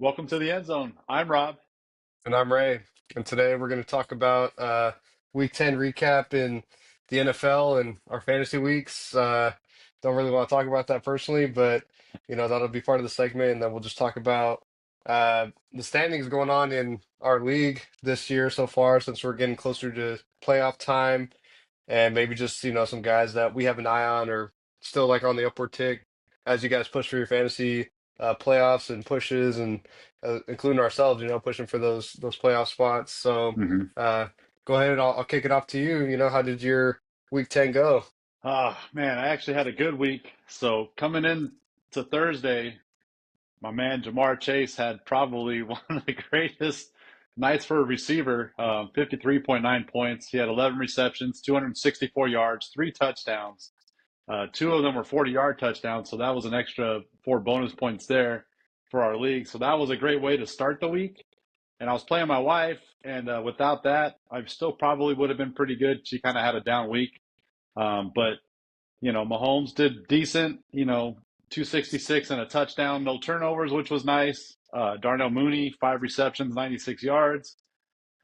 Welcome to the end zone. I'm Rob. And I'm Ray. And today we're going to talk about Week 10 recap in the NFL and our fantasy weeks. Don't really want to talk about that personally, but that'll be part of the segment. And then we'll just talk about the standings going on in our league this year so far, since we're getting closer to playoff time, and maybe just some guys that we have an eye on or still like on the upward tick as you guys push for your fantasy playoffs and pushes and including ourselves, pushing for those playoff spots. So hmm uh, go ahead and I'll kick it off to you. How did your week 10 go? Man, I actually had a good week. So coming in to Thursday, my man Jamar Chase had probably one of the greatest nights for a receiver. 53.9 points. He had 11 receptions, 264 yards, three touchdowns. Two of them were 40-yard touchdowns, so that was an extra four bonus points there for our league. So that was a great way to start the week. And I was playing my wife, and without that, I still probably would have been pretty good. She kind of had a down week. But Mahomes did decent. 266 and a touchdown, no turnovers, which was nice. Darnell Mooney, five receptions, 96 yards.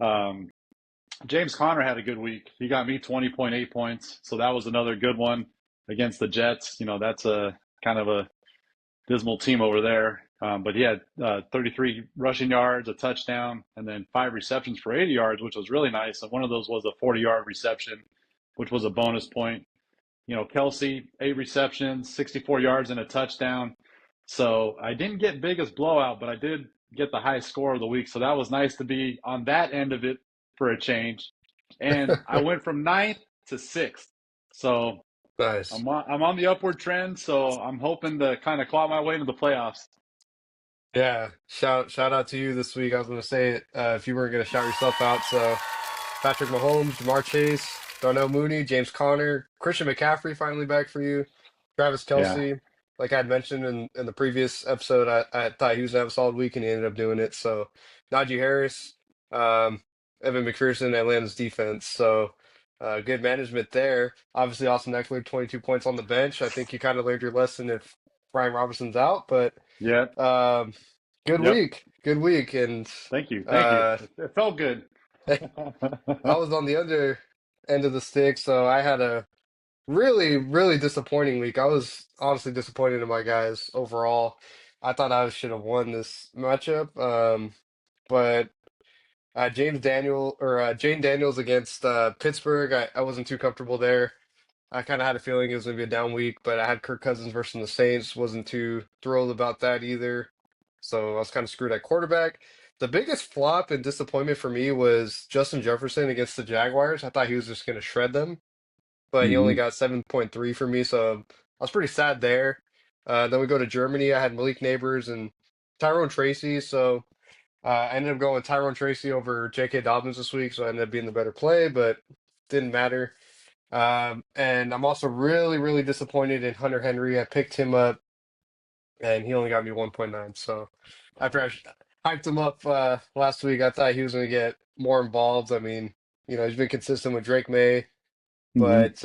Um, James Conner had a good week. He got me 20.8 points, so that was another good one against the Jets. That's a kind of a dismal team over there. But he had 33 rushing yards, a touchdown, and then five receptions for 80 yards, which was really nice. And one of those was a 40-yard reception, which was a bonus point. Kelsey, eight receptions, 64 yards, and a touchdown. So I didn't get biggest blowout, but I did get the highest score of the week. So that was nice to be on that end of it for a change. And I went from ninth to sixth. So Nice. I'm on the upward trend. So I'm hoping to kind of claw my way into the playoffs. Yeah, shout out to you this week. I was going to say it if you weren't going to shout yourself out. So Patrick Mahomes, Jamar Chase, Darnell Mooney, James Conner, Christian McCaffrey finally back for you, Travis Yeah. Kelsey. Like I had mentioned in the previous episode, I thought he was gonna have a solid week and he ended up doing it. So Najee Harris, um, Evan McPherson, Atlanta's defense. So good management there. Obviously, Austin Eckler, 22 points on the bench. I think you kind of learned your lesson if Brian Robinson's out, but Yep. um, Yep. good week, and Thank you. Thank you. uh, It felt good. I was on the under end of the stick, so I had a really disappointing week. I was honestly disappointed in my guys overall. I thought I should have won this matchup, but Jane Daniels against Pittsburgh, I wasn't too comfortable there. I kind of had a feeling it was going to be a down week, but I had Kirk Cousins versus the Saints. Wasn't too thrilled about that either. So I was kind of screwed at quarterback. The biggest flop and disappointment for me was Justin Jefferson against the Jaguars. I thought he was just going to shred them, but he only hmm got 7.3 for me. So I was pretty sad there. Then we go to Germany. I had Malik Neighbors and Tyrone Tracy. So I ended up going Tyrone Tracy over J.K. Dobbins this week. So I ended up being the better play, but didn't matter. And I'm also really disappointed in Hunter Henry. I picked him up and he only got me 1.9. So after hyped him up last week, I thought he was going to get more involved. I mean, he's been consistent with Drake May, hmm but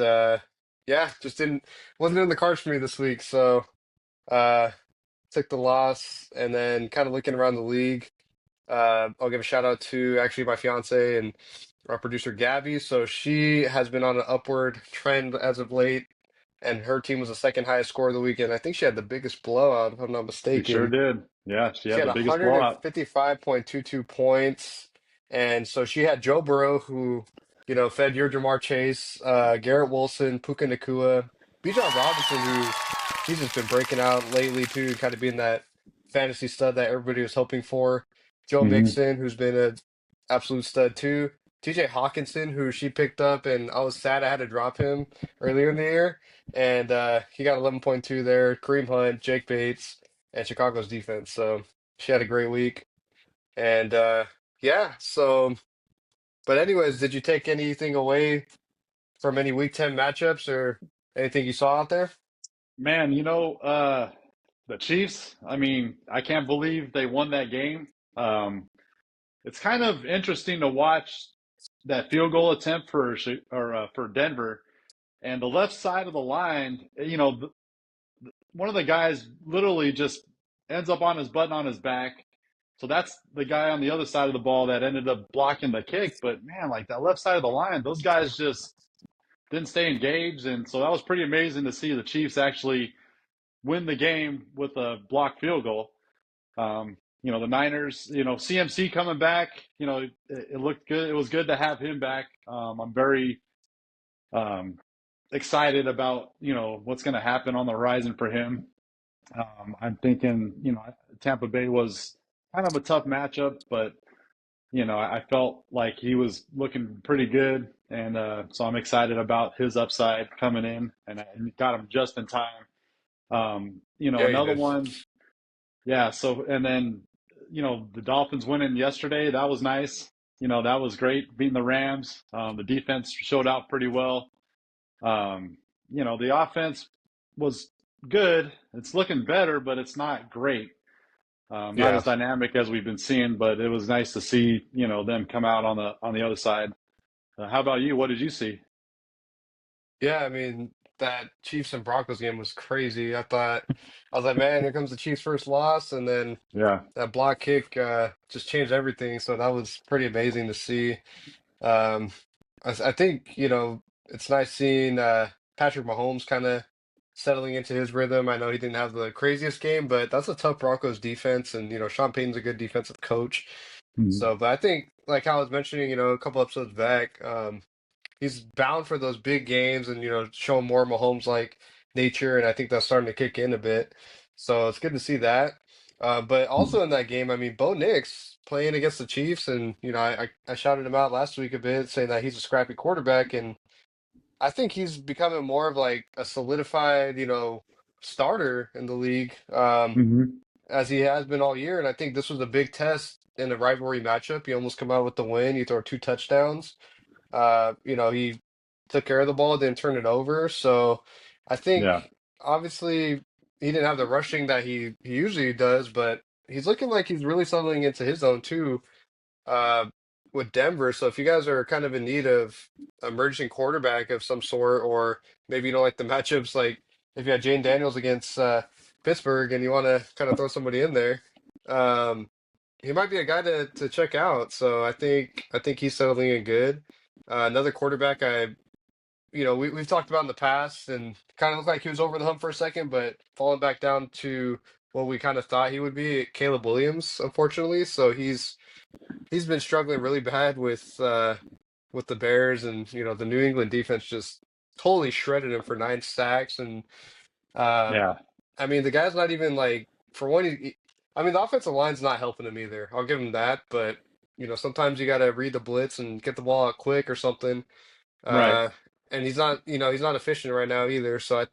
yeah, just didn't wasn't in the cards for me this week. So uh, took the loss, and then kind of looking around the league. I'll give a shout out to actually my fiance and our producer Gabby. So she has been on an upward trend as of late, and her team was the second highest score of the weekend. I think she had the biggest blowout, if I'm not She sure mistaken. did. Yeah, she She had had the biggest blowout. 155.22 points. And so she had Joe Burrow, who, fed your Jamar Chase, Garrett Wilson, Puka Nakua, Bijan Robinson, who he's just been breaking out lately too, kind of being that fantasy stud that everybody was hoping for. Joe hmm Mixon, who's been an absolute stud too. TJ Hawkinson, who she picked up, and I was sad I had to drop him earlier in the year. And he got 11.2 there. Kareem Hunt, Jake Bates and Chicago's defense. So she had a great week. And yeah, so but anyways, did you take anything away from any week 10 matchups or anything you saw out there? Man, the Chiefs, I mean, I can't believe they won that game. It's kind of interesting to watch that field goal attempt for Denver and the left side of the line. One of the guys literally just ends up on his button on his back. So that's the guy on the other side of the ball that ended up blocking the kick. But man, like that left side of the line, those guys just didn't stay engaged. And so that was pretty amazing to see the Chiefs actually win the game with a blocked field goal. The Niners, CMC coming back, it looked good. It was good to have him back. I'm very um, excited about, what's going to happen on the horizon for him. I'm thinking, Tampa Bay was kind of a tough matchup, but, I felt like he was looking pretty good. And so I'm excited about his upside coming in, and I got him just in time. Yeah, you Another did. one. Yeah. So, and then, the Dolphins winning yesterday, that was nice. That was great, beating the Rams. The defense showed out pretty well. Um, the offense was good. It's looking better, but it's not great. Not Yeah. as dynamic as we've been seeing, but it was nice to see, them come out on the other side. How about you? What did you see? Yeah, I mean, that Chiefs and Broncos game was crazy. I was like, man, here comes the Chiefs' first loss, and then Yeah. that block kick just changed everything. So that was pretty amazing to see. Um, I think, it's nice seeing Patrick Mahomes kind of settling into his rhythm. I know he didn't have the craziest game, but that's a tough Broncos defense, and Sean Payton's a good defensive coach. Mhm. So, but I think, like I was mentioning, a couple episodes back, he's bound for those big games and showing more Mahomes like nature, and I think that's starting to kick in a bit. So it's good to see that. But also in that game, I mean, Bo Nix playing against the Chiefs, and I shouted him out last week a bit, saying that he's a scrappy quarterback, and I think he's becoming more of like a solidified, starter in the league, Mhm. as he has been all year. And I think this was a big test in a rivalry matchup. You almost come out with the win. You throw two touchdowns. He took care of the ball, didn't turn it over. So I Yeah. think obviously he didn't have the rushing that he usually does, but he's looking like he's really settling into his own too, uh, with Denver. So if you guys are kind of in need of emerging quarterback of some sort, or maybe you don't like the matchups, like if you had Jane Daniels against Pittsburgh and you want to kind of throw somebody in there, um, he might be a guy to check out. So I think he's settling in good. Another quarterback we've talked about in the past and kind of looked like he was over the hump for a second, but falling back down to what we kind of thought he would be, Caleb Williams, unfortunately. So he's been struggling really bad with the Bears, and the New England defense just totally shredded him for 9 sacks. And uh, Yeah. I mean, the guy's not even like, for one, I mean, the offensive line's not helping him either. I'll give him that, but sometimes you got to read the blitz and get the ball out quick or something. Right. Uh, and he's not efficient right now either. So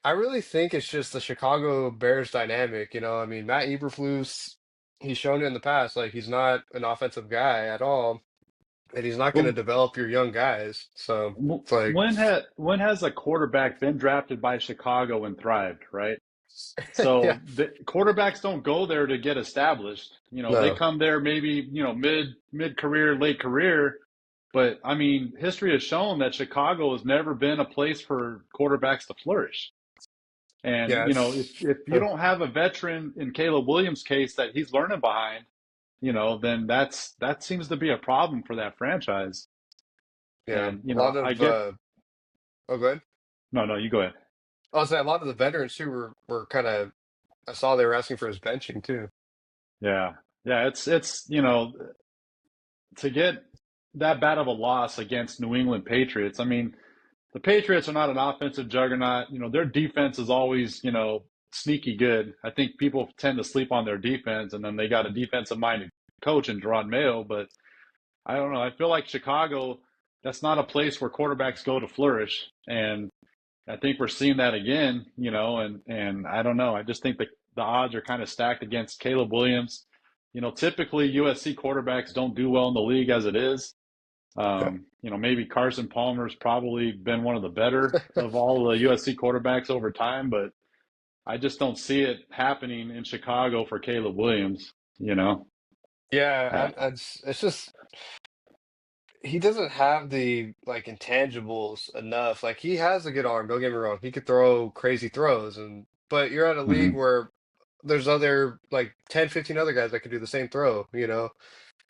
I really think it's just the Chicago Bears dynamic. I mean, Matt Eberflus, he's shown it in the past, like he's not an offensive guy at all, and he's not going to Well, develop your young guys. So it's like, when has a quarterback been drafted by Chicago and thrived, right? yeah, So the quarterbacks don't go there to get established. They no, come there maybe, mid career, late career. But I mean, history has shown that Chicago has never been a place for quarterbacks to flourish. And yeah, if you don't have a veteran in Caleb Williams' case that he's learning behind, then that seems to be a problem for that franchise. yeah, And a lot I of get oh, good. no, no, you go ahead. I was saying a lot of the veterans too were kind of. I saw they were asking for his benching too. Yeah, yeah, it's to get that bad of a loss against New England Patriots. I mean, the Patriots are not an offensive juggernaut. Their defense is always, sneaky good. I think people tend to sleep on their defense, and then they got a defensive minded coach in Jerod Mayo. But I don't know. I feel like Chicago, that's not a place where quarterbacks go to flourish. And I think we're seeing that again, and I don't know. I just think the odds are kind of stacked against Caleb Williams. Typically USC quarterbacks don't do well in the league as it is. Maybe Carson Palmer's probably been one of the better of all the USC quarterbacks over time, but I just don't see it happening in Chicago for Caleb Williams, you know. Yeah, Uh, it's just he doesn't have the like intangibles enough. Like he has a good arm, don't get me wrong. He could throw crazy throws, but you're at a league mhm. where there's other like 10, 15 other guys that could do the same throw, you know?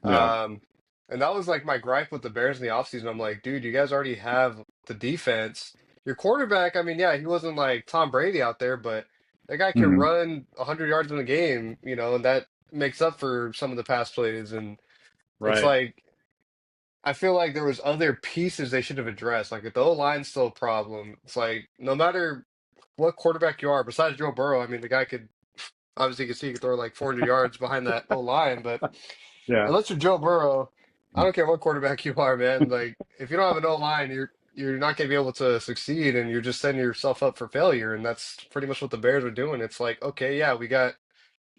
Yeah. Um, and that was like my gripe with the Bears in the offseason. I'm like, dude, you guys already have the defense. Your quarterback, I mean, yeah, he wasn't like Tom Brady out there, but that guy can Hmm. run 100 yards in a game, you know, and that makes up for some of the pass plays. And it's Right. like, I feel like there was other pieces they should have addressed. Like if the O-line's still a problem, it's like no matter what quarterback you are, besides Joe Burrow, I mean, the guy could obviously you can see he could throw like 400 yards behind that O-line, but Yeah. unless you're Joe Burrow, I don't care what quarterback you are, man. Like if you don't have an O-line, you're not going to be able to succeed, and you're just setting yourself up for failure. And that's pretty much what the Bears are doing. It's like, okay, yeah, we got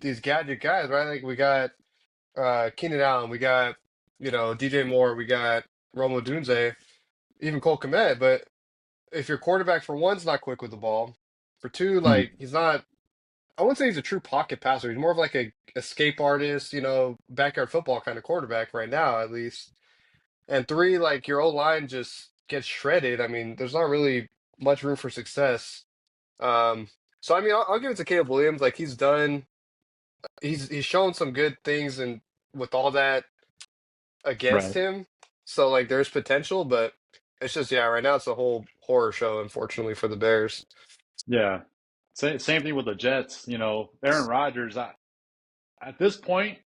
these gadget guys, right? Like we got Keenan Allen, we got DJ Moore, we got Romo Dunze, even Cole Kmet. But if your quarterback for one's not quick with the ball, for two, Hmm. like he's not. I wouldn't say he's a true pocket passer. He's more of like a escape artist, backyard football kind of quarterback right now, at least. And three, like your old line just gets shredded. I mean, there's not really much room for success. Um, so I mean, I'll give it to Caleb Williams. Like he's done, he's shown some good things, and with all that against Right. him, so like there's potential, but it's just yeah, right now it's a whole horror show, unfortunately for the Bears. Yeah. Same thing with the Jets. Aaron Rodgers. At this point,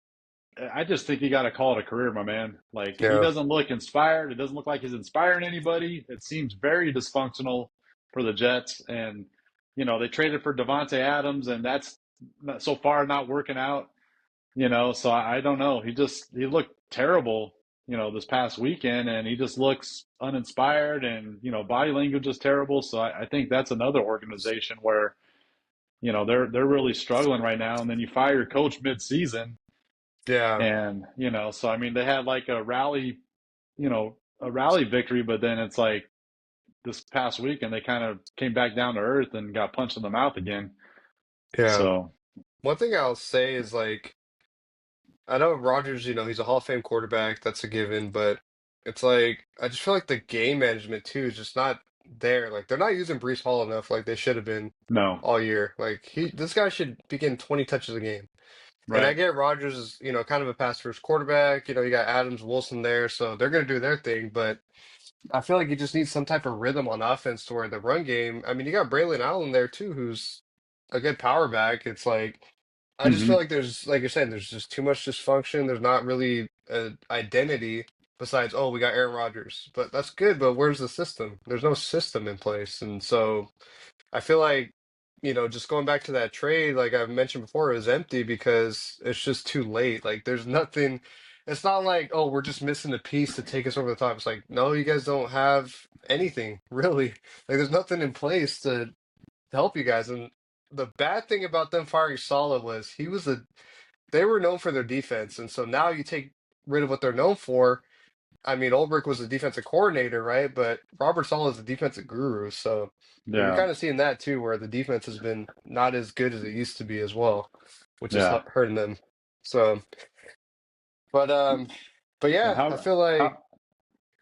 I just think you got to call it a career, my man. Like he Yeah, doesn't look inspired. It doesn't look like he's inspiring anybody. It seems very dysfunctional for the Jets, and they traded for Devontae Adams, and that's so far not working out. So I don't know. He looked terrible, this past weekend, and he just looks uninspired, and body language is terrible. So I think that's another organization where they're really struggling right now. And then you fire your coach mid-season, yeah, and so I mean they had like a rally victory, but then it's like this past weekend they kind of came back down to earth and got punched in the mouth again. yeah. So One thing I'll say is like. I know Rodgers, he's a Hall of Fame quarterback, that's a given, but it's like I just feel like the game management too is just not there. Like they're not using Brees Hall enough like they should have been no, all year. Like this guy should be getting 20 touches a game. And I right? get Rodgers is, kind of a pass first quarterback. You got Adams, Wilson there, so they're gonna do their thing, but I feel like you just need some type of rhythm on offense to where the run game. I mean, you got Braylon Allen there too, who's a good power back. It's like I just feel Hmm. like there's, like you're saying, there's just too much dysfunction. There's not really an identity besides, oh, we got Aaron Rodgers, but that's good. But where's the system? There's no system in place, and so I feel like, just going back to that trade, like I've mentioned before, is empty because it's just too late. Like there's nothing. It's not like, oh, we're just missing a piece to take us over the top. It's like, no, you guys don't have anything really. Like there's nothing in place to help you guys. And the bad thing about them firing Saleh was they were known for their defense, and so now you take rid of what they're known for. I mean, Ulbrich was a defensive coordinator, right? But Robert Saleh is a defensive guru. So you're Yeah, kind of seeing that too, where the defense has been not as good as it used to be as well, which is yeah, hurting them. So, but but yeah. yeah, I How feel like, how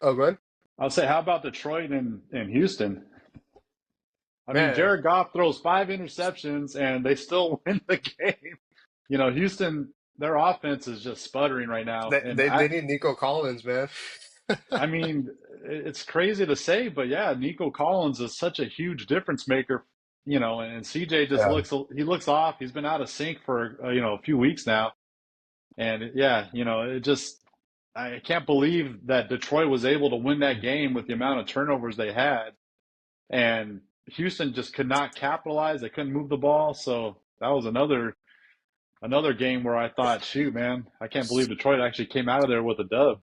oh, good I'll say, how about Detroit and Houston? I mean, man. Jared Goff throws 5 interceptions and they still win the game. Houston, their offense is just sputtering right now, They, and they I they need Nico Collins, man. I mean, it's crazy to say, but yeah, Nico Collins is such a huge difference maker. And CJ just Yeah. looks off. He's been out of sync for a few weeks now, and yeah, it just I can't believe that Detroit was able to win that game with the amount of turnovers they had, and Houston just could not capitalize. They couldn't move the ball, so that was another game where I thought, shoot, man, I can't believe Detroit actually came out of there with a dub.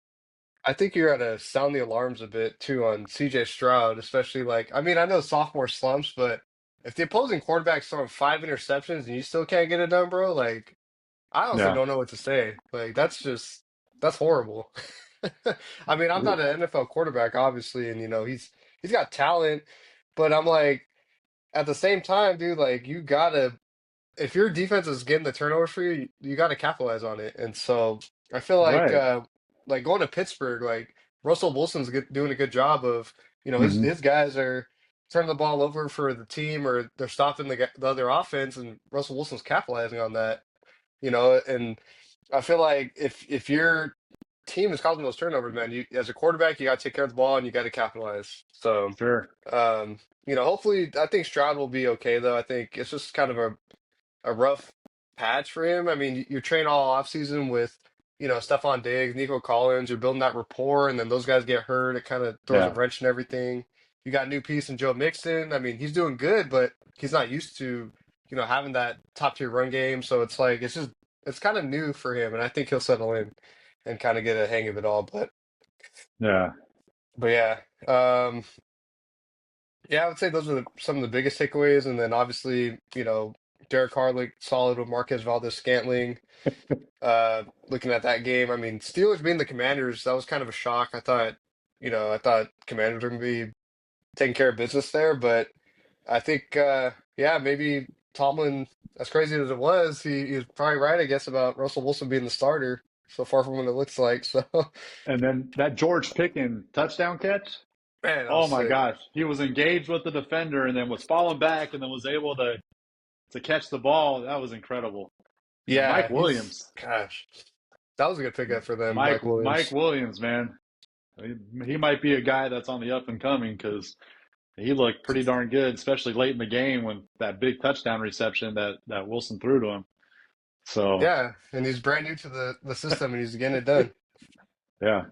I think you're gonna sound the alarms a bit too on CJ Stroud, especially like I mean I know sophomore slumps, but if the opposing quarterback's throwing 5 interceptions and you still can't get it done, bro, like I honestly Yeah, don't know what to say. Like that's horrible. I mean, I'm not an NFL quarterback, obviously, and he's got talent, but I'm like at the same time, dude, like you gotta if your defense is getting the turnovers for you, you got to capitalize on it. And so I feel right. like going to Pittsburgh, like Russell Wilson's doing a good job of, his Hmm. his guys are. turn the ball over for the team, or they're stopping the other offense, and Russell Wilson's capitalizing on that. And I feel like if your team is causing those turnovers, man, you as a quarterback, you got to take care of the ball and you got to capitalize. So, Sure. hopefully, I think Stroud will be okay though. I think it's just kind of a rough patch for him. I mean, you train all offseason with, Stephon Diggs, Nico Collins, you're building that rapport, and then those guys get hurt. It kind of throws a Yeah. wrench in everything. You got a new piece in Joe Mixon. I mean, he's doing good, but he's not used to, having that top tier run game. So it's like, it's kind of new for him, and I think he'll settle in and kind of get a hang of it all. Yeah. But yeah, yeah, I would say those are some of the biggest takeaways, and then obviously, Derek Carr looked solid with Marquez Valdez-Scantling. Looking at that game, I mean, Steelers being the Commanders, that was kind of a shock. I thought Commanders were going to be taking care of business there, but I think, yeah, maybe Tomlin, as crazy as it was, he was probably right, I guess, about Russell Wilson being the starter. So far from what it looks like. So, And then that George Pickens touchdown catch. man, that was Oh my sick. gosh, he was engaged with the defender and then was falling back and then was able to catch the ball. That was incredible. Mike Yeah, Williams, gosh, that was a good pickup for them, Mike Mike Mike Williams. Williams, man, he might be a guy that's on the up and coming because he looked pretty darn good, especially late in the game when that big touchdown reception that Wilson threw to him. So Yeah, and he's brand new to the system, and he's getting it done. yeah,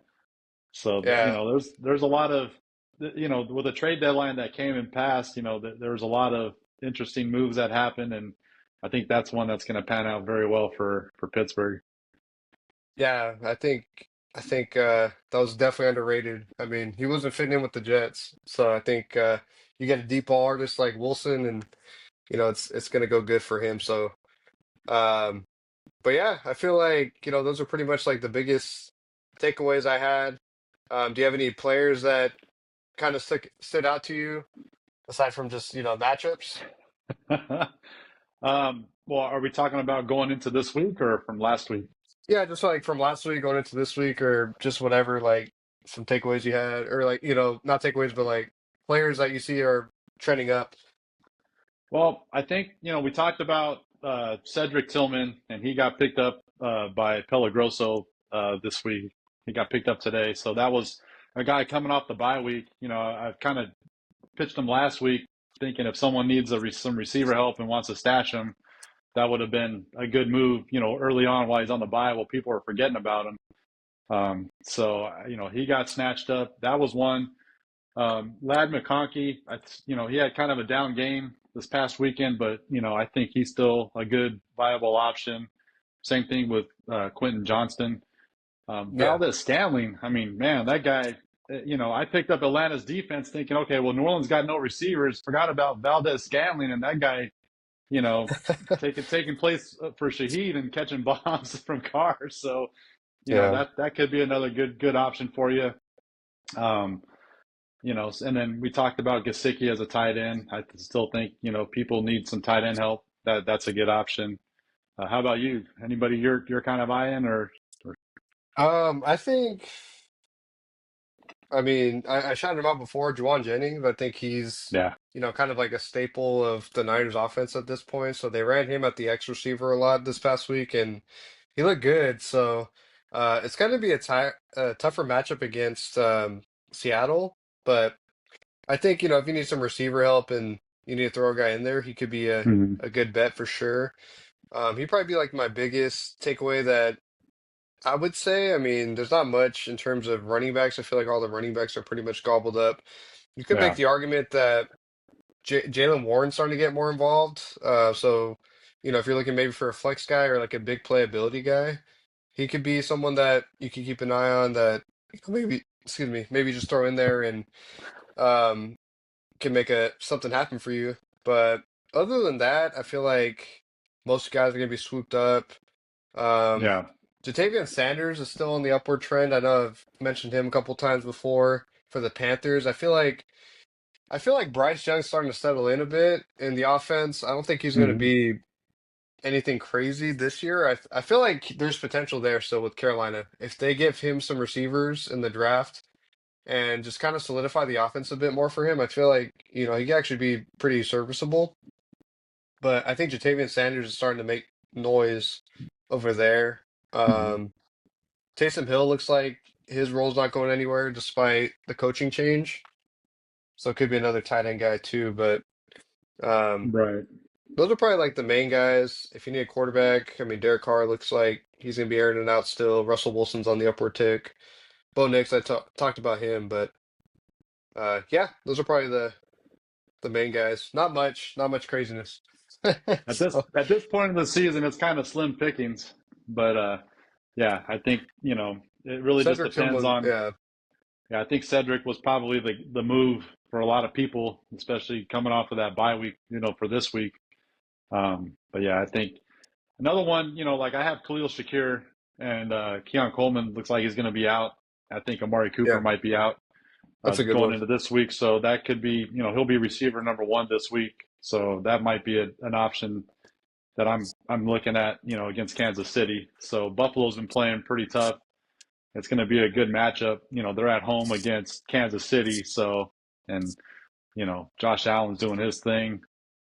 so Yeah, there's a lot of with the trade deadline that came and passed, there was a lot of interesting moves that happened, and I think that's one that's going to pan out very well for Pittsburgh. yeah, I think that was definitely underrated. I mean, he wasn't fitting in with the Jets, so I think you get a deep ball artist like Wilson, and it's gonna go good for him. So, um, but yeah, I feel like those are pretty much like the biggest takeaways I had. Do you have any players that kind of stood out to you aside from just matchups? Well, are we talking about going into this week or from last week? Yeah, just like from last week going into this week, or just whatever, like some takeaways you had, or like, not takeaways, but like players that you see are trending up. Well, I think, we talked about Cedric Tillman, and he got picked up by Pellegrosso this week. He got picked up today. So that was a guy coming off the bye week. I've kind of pitched him last week thinking if someone needs some receiver help and wants to stash him, that would have been a good move, early on while he's on the bye while people are forgetting about him. So, he got snatched up. That was one. Lad McConkey, he had kind of a down game this past weekend, but I think he's still a good viable option. Same thing with Quentin Johnston. Yeah. Valdez Scantling, I mean, man, that guy. I picked up Atlanta's defense thinking, okay, well, New Orleans got no receivers. Forgot about Valdez Scantling, and that guy, you know, taking place for Shaheed and catching bombs from cars. So, Yeah. that could be another good option for you. Um, and then we talked about Gesicki as a tight end. I still think, people need some tight end help. That's a good option. How about you? Anybody you're kind of eyeing or I think, I mean, I shouted him out before, Juwan Jennings. I think he's, yeah. kind of like a staple of the Niners offense at this point. So they ran him at the X receiver a lot this past week, and he looked good. So it's going to be a tougher matchup against Seattle. But I think, if you need some receiver help and you need to throw a guy in there, he could be a, Mhm. a good bet for sure. He'd probably be like my biggest takeaway that I would say. I mean, there's not much in terms of running backs. I feel like all the running backs are pretty much gobbled up. You could make Yeah. the argument that Jalen Warren's starting to get more involved. So, if you're looking maybe for a flex guy or like a big playability guy, he could be someone that you can keep an eye on that maybe, excuse me, maybe just throw in there and um, can make something happen for you. But other than that, I feel like most guys are going to be swooped up. Um, Yeah. Jatavian Sanders is still on the upward trend. I know I've mentioned him a couple times before for the Panthers. I feel like Bryce Young's starting to settle in a bit in the offense. I don't think he's going to Hmm. be anything crazy this year. I feel like there's potential there still with Carolina. If they give him some receivers in the draft, and just kind of solidify the offense a bit more for him. I feel like, he could actually be pretty serviceable. But I think Jatavian Sanders is starting to make noise over there. Mhm. Um, Taysom Hill looks like his role's not going anywhere despite the coaching change. So it could be another tight end guy too. But um, Right. those are probably like the main guys. If you need a quarterback, I mean, Derek Carr looks like he's going to be airing it out still. Russell Wilson's on the upward tick. Bo Nix, I talked about him, but yeah, those are probably the main guys. Not much craziness. So At this point in the season, it's kind of slim pickings, but yeah, I think it really just Cedric depends Tillman, on. yeah, Yeah, I think Cedric was probably the move for a lot of people, especially coming off of that bye week, for this week. But yeah, I think another one, like I have Khalil Shakir and Keon Coleman looks like he's going to be out. I think Amari Cooper yeah, might be out that's a good going one. into this week, so that could be, he'll be receiver number one this week. So that might be an option that I'm looking at, against Kansas City. So Buffalo's been playing pretty tough. It's going to be a good matchup. They're at home against Kansas City, so and Josh Allen's doing his thing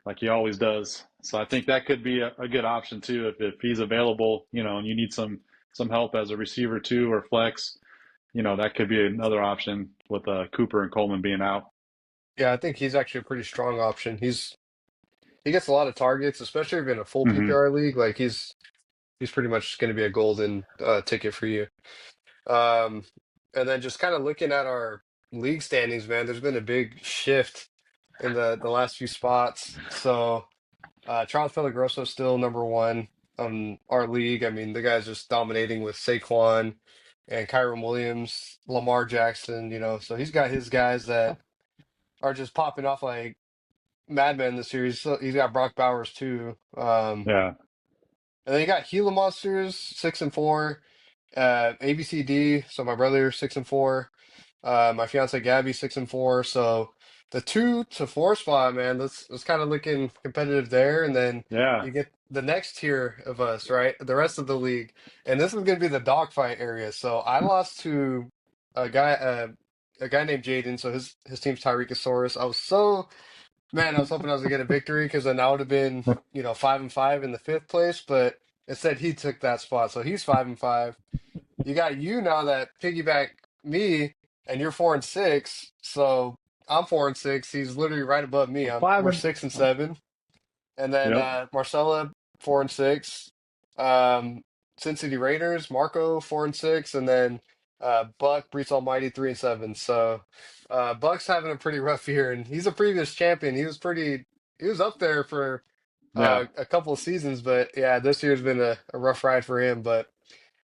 like he always does. So I think that could be a good option too if he's available, and you need some help as a receiver too or flex. That could be another option with Cooper and Coleman being out. Yeah, I think he's actually a pretty strong option. He gets a lot of targets, especially if in a full Hmm. PPR league. Like he's pretty much going to be a golden ticket for you. Um, and then just kind of looking at our league standings, man, there's been a big shift in the last few spots. So Charles Pellegrosso is still number one on our league. I mean, the guy's just dominating with Saquon and Kyron Williams, Lamar Jackson. So he's got his guys that are just popping off like madmen this year. He's got Brock Bowers too. Yeah, And then you got Gila Monsters, 6-4. ABCD, so my brother 6-4. My fiance Gabby 6-4. So the 2 to 4 spot, man, that's kind of looking competitive there. And then yeah, you get the next tier of us, right? The rest of the league, and this is going to be the dogfight area. So I lost to a guy, uh, a guy named Jaden. So his team's Tyrekosaurus. I was hoping I was gonna get a victory because then I would have been, 5-5 in the fifth place. But instead, he took that spot, so he's 5-5. You got you now that piggyback me, and you're 4-6. So I'm 4-6. He's literally right above me. five We're and 6-7. And then yep, Marcella 4-6. Um, Sin City Raiders, Marco 4-6, and then Buck Brees Almighty 3-7. So Buck's having a pretty rough year, and he's a previous champion. He was up there for yeah, a couple of seasons, but yeah, this year's been a rough ride for him. But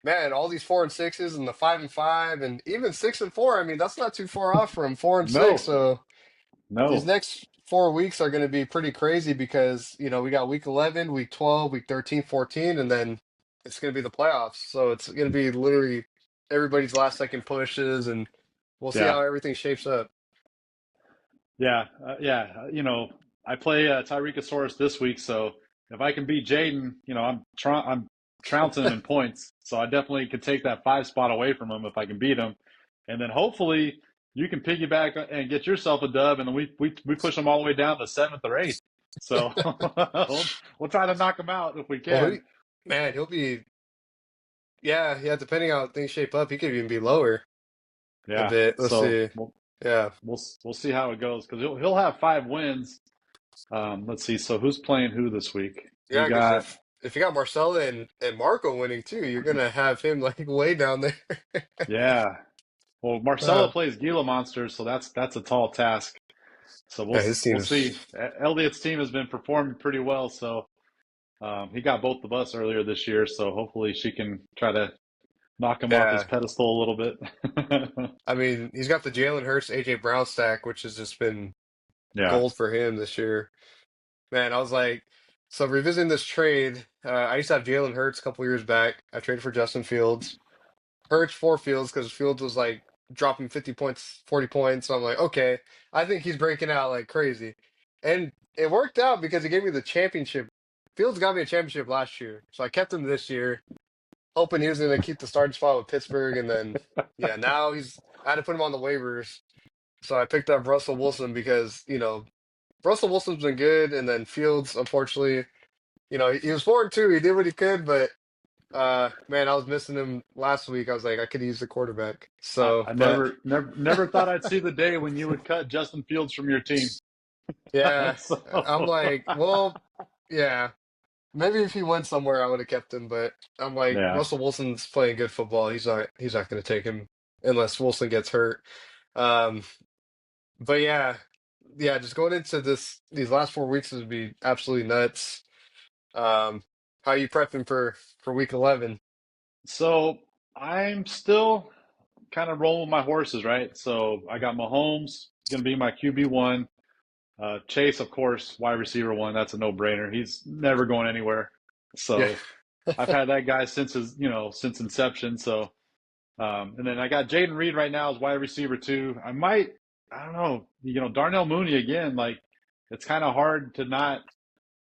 man, all these 4-6s and the 5-5 and even 6-4. I mean, that's not too far off from 4-6. no, So these no, next 4 weeks are going to be pretty crazy because, we got week 11, week 12, week 13, 14, and then it's going to be the playoffs. So it's going to be literally everybody's last second pushes, and we'll see yeah. how everything shapes up. Yeah, yeah. I play Tyrekosaurus this week, so if I can beat Jaden, I'm trouncing him in points. So I definitely could take that five spot away from him if I can beat him, and then hopefully you can piggyback and get yourself a dub, and then we push him all the way down to seventh or eighth. So we'll try to knock him out if we Well, can. man, he'll be, yeah, yeah, depending on how things shape up, he could even be lower a Yeah. bit. Let's So see. Yeah. we'll see how it goes because he'll have 5 wins. Let's see. So who's playing who this week? We Yeah, because got if you got Marcella and Marco winning too, you're gonna have him like way down there. yeah. Well, Marcelo Uh, plays Gila Monsters, so that's a tall task. So yeah, his we'll team's see. Elliot's team has been performing pretty well, so he got both of us earlier this year. So hopefully she can try to knock him off his yeah. pedestal a little bit. I mean, he's got the Jalen Hurts, AJ Brown stack, which has just been Yeah, gold for him this year. Man, I was like, so revisiting this trade, I used to have Jalen Hurts a couple years back. I traded for Justin Fields. Hurts for Fields because Fields was like dropping 50 points, 40 points. So I'm like, okay, I think he's breaking out like crazy. And it worked out because he gave me the championship. Fields got me a championship last year. So I kept him this year, hoping he was going to keep the starting spot with Pittsburgh. And then, yeah, now he's I had to put him on the waivers. So I picked up Russell Wilson because, Russell Wilson's been good, and then Fields, unfortunately, he was 4-2. He did what he could, but man, I was missing him last week. I was like, I could use the quarterback. So, I but never thought I'd see the day when you would cut Justin Fields from your team. yeah, I'm So like, well, yeah, maybe if he went somewhere, I would have kept him. But I'm like, yeah. Russell Wilson's playing good football. He's not going to take him unless Wilson gets hurt. Um, but yeah, just going into these last 4 weeks would be absolutely nuts. Um, how you prepping for week 11? So I'm still kind of rolling my horses, right? So I got Mahomes going to be my QB1. Chase, of course, wide receiver one. That's a no-brainer. He's never going anywhere. Yeah, So I've had that guy since since inception. So and then I got Jaden Reed right now as wide receiver two. I don't know, Darnell Mooney again. Like it's kind of hard to not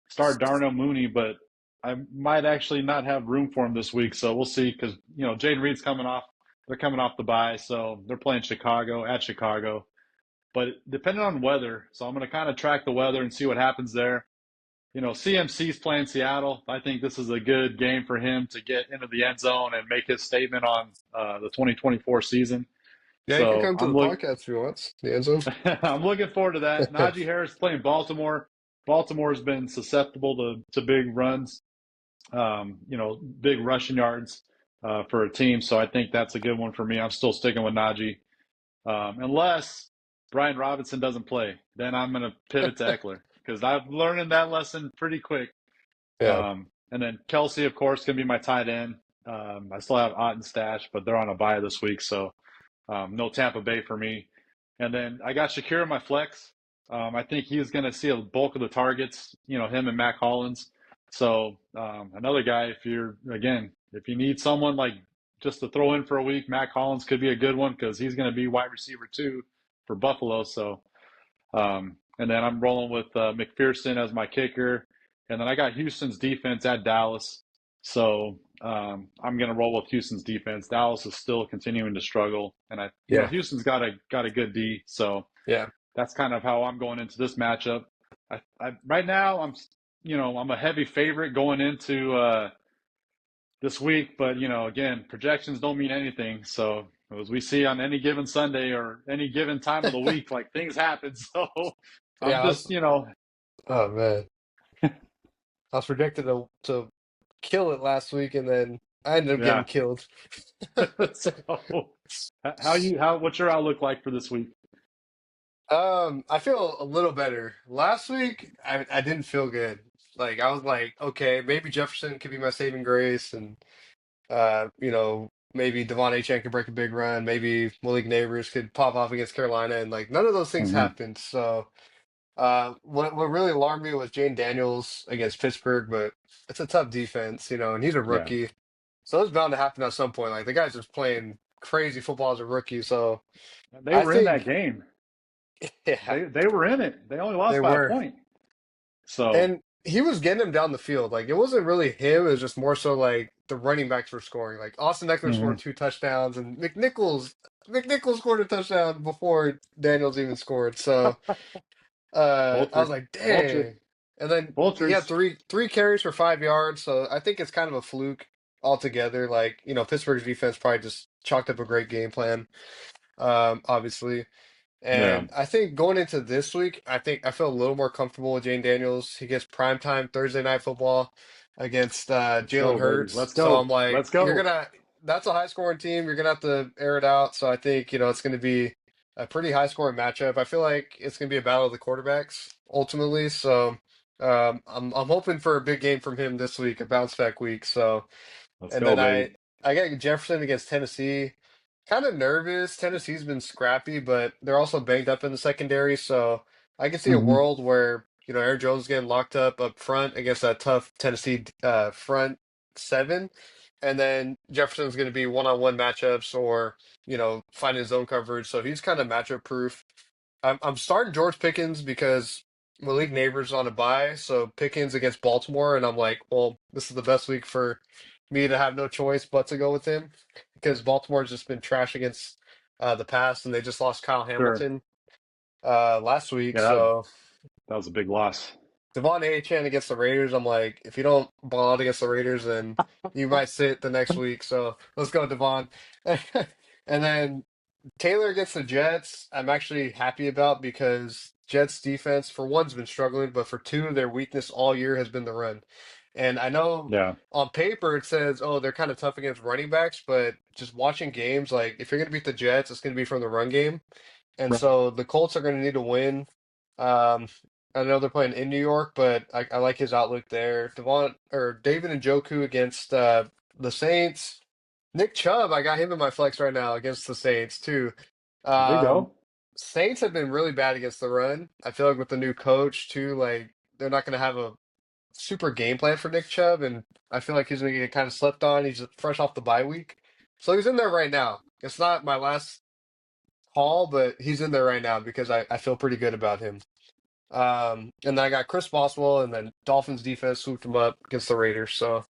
start Darnell Mooney, but I might actually not have room for him this week. So we'll see because Jaden Reed's coming off. They're coming off the bye, so they're playing Chicago at Chicago. But depending on weather, so I'm going to kind of track the weather and see what happens there. CMC's playing Seattle. I think this is a good game for him to get into the end zone and make his statement on the 2024 season. yeah, he can So come to the podcast if he wants. The end zone. I'm looking forward to that. Najee Harris playing Baltimore. Baltimore's been susceptible to big runs, big rushing yards for a team. So I think that's a good one for me. I'm still sticking with Najee. Unless Brian Robinson doesn't play, then I'm going to pivot to Eckler because I'm learning that lesson pretty quick. Yeah, And then Kelsey, of course, can be my tight end. I still have Ott and Stash, but they're on a bye this week, so no Tampa Bay for me. And then I got Shakir in my flex. I think he's going to see a bulk of the targets, him and Mac Hollins. So another guy, if you need someone like just to throw in for a week, Mac Hollins could be a good one because he's going to be wide receiver two for Buffalo. So and then I'm rolling with McPherson as my kicker. And then I got Houston's defense at Dallas. So I'm going to roll with Houston's defense. Dallas is still continuing to struggle, and yeah, Houston's got a good D. So yeah, that's kind of how I'm going into this matchup. Right now I'm a heavy favorite going into this week, but again, projections don't mean anything. So as we see on any given Sunday or any given time of the week, like things happen. So I'm yeah. just Oh man, I was projected to kill it last week, and then I ended up getting yeah. killed. So how what's your outlook like for this week? I feel a little better. Last week, I didn't feel good. Like I was like, okay, maybe Jefferson could be my saving grace, and maybe Devon Achane could break a big run. Maybe Malik Neighbors could pop off against Carolina, and like none of those things Hmm. happened. So, what really alarmed me was Jane Daniels against Pittsburgh, but it's a tough defense, and he's a Yeah, rookie, so it's bound to happen at some point. Like the guy's just playing crazy football as a rookie. So they I were in that think, game. yeah, They were in it. They only they lost by a were. point. So And he was getting him down the field. Like it wasn't really him. It was just more so like the running backs were scoring. Like Austin Eckler hmm scored 2 touchdowns, and McNichols scored a touchdown before Daniels even scored. So I was vulture, like, vulture, dang. And then he had vultures. three carries for 5 yards. So I think it's kind of a fluke altogether. Like Pittsburgh's defense probably just chalked up a great game plan. Obviously. Yeah, And I think going into this week, I feel a little more comfortable with Jane Daniels. He gets primetime Thursday night football against let's Jalen go, baby. Hurts. Let's So I'm go. like, Let's go. that's a high scoring team. You're gonna have to air it out. So I think, it's gonna be a pretty high scoring matchup. I feel like it's gonna be a battle of the quarterbacks ultimately. So I'm hoping for a big game from him this week, a bounce back week. So Let's and go, then baby. I got Jefferson against Tennessee. Kind of nervous. Tennessee's been scrappy, but they're also banged up in the secondary. So I can see a Hmm. world where, Aaron Jones is getting locked up front against that tough Tennessee front seven. And then Jefferson's going to be one-on-one matchups or, finding his own coverage. So he's kind of matchup proof. I'm starting George Pickens because Malik Neighbors on a bye, so Pickens against Baltimore, and I'm like, well, this is the best week for me to have no choice but to go with him because Baltimore's just been trash against the past, and they just lost Kyle Sure. Hamilton last week. Yeah, that, So that was a big loss. Devon Achane against the Raiders, I'm like, if you don't ball out against the Raiders, then you might sit the next week. So let's go, Devon. And then Taylor against the Jets, I'm actually happy about because Jets defense, for one's been struggling, but for two, their weakness all year has been the run. And I know Yeah. on paper it says, oh, they're kind of tough against running backs, but just watching games, like if you're going to beat the Jets, it's going to be from the run game. And Right. so the Colts are going to need to win. Um, I know they're playing in New York, but I like his outlook there. Devon or David Njoku against the Saints. Nick Chubb, I got him in my flex right now against the Saints too. There you Um, go. Saints have been really bad against the run. I feel like with the new coach too, like they're not going to have a super game plan for Nick Chubb, and I feel like he's going to get kind of slept on. He's fresh off the bye week, so he's in there right now. It's not my last call, but he's in there right now because I feel pretty good about him. And then I got Chris Boswell, and then Dolphins defense swooped him up against the Raiders. So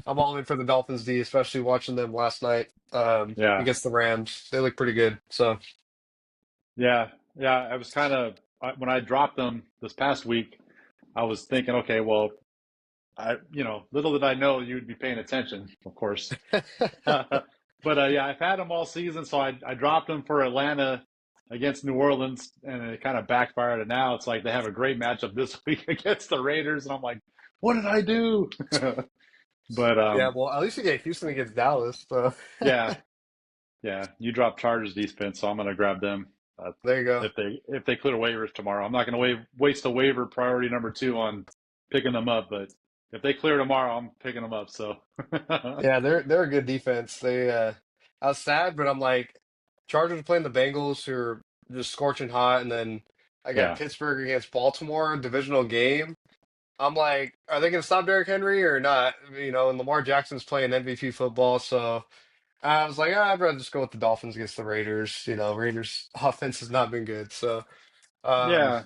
I'm all in for the Dolphins D, especially watching them last night Yeah. against the Rams. They look pretty good. So Yeah. Yeah. I was kind of, when I dropped them this past week, I was thinking, okay, well, little did I know you'd be paying attention, of course. But yeah, I've had them all season, so I dropped them for Atlanta against New Orleans, and it kind of backfired. And now it's like they have a great matchup this week against the Raiders, and I'm like, what did I do? But yeah, well, at least you get Houston against Dallas. So yeah, yeah, you drop Chargers defense, so I'm gonna grab them there you go. if they clear waivers tomorrow. I'm not gonna waste a waiver priority number two on picking them up, but if they clear tomorrow, I'm picking them up. So Yeah, they're a good defense. I was sad, but I'm like, Chargers are playing the Bengals, who are just scorching hot, and then I got yeah, Pittsburgh against Baltimore, divisional game. I'm like, are they going to stop Derrick Henry or not? And Lamar Jackson's playing MVP football, so I was like, I'd rather just go with the Dolphins against the Raiders. Raiders offense has not been good, so um, yeah.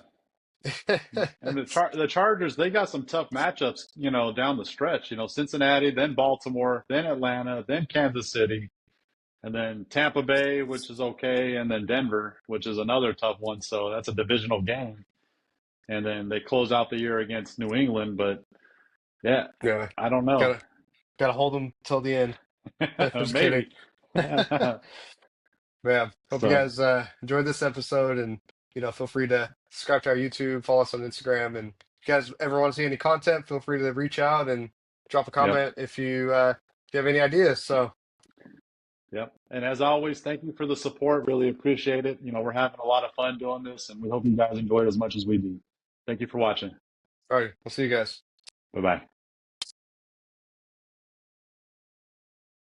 And the Chargers, they got some tough matchups, down the stretch. Cincinnati, then Baltimore, then Atlanta, then Kansas City, and then Tampa Bay, which is okay, and then Denver, which is another tough one. So that's a divisional game. And then they close out the year against New England, but yeah, yeah, I don't know. gotta hold them till the end. Just kidding. Maybe. Yeah, hope you So, guys enjoyed this episode, and feel free to subscribe to our YouTube, follow us on Instagram, and if you guys ever want to see any content, feel free to reach out and drop a yep, comment if you have any ideas. So, yep. And as always, thank you for the support. Really appreciate it. We're having a lot of fun doing this, and we hope you guys enjoy it as much as we do. Thank you for watching. all right, we'll see you guys. Bye bye.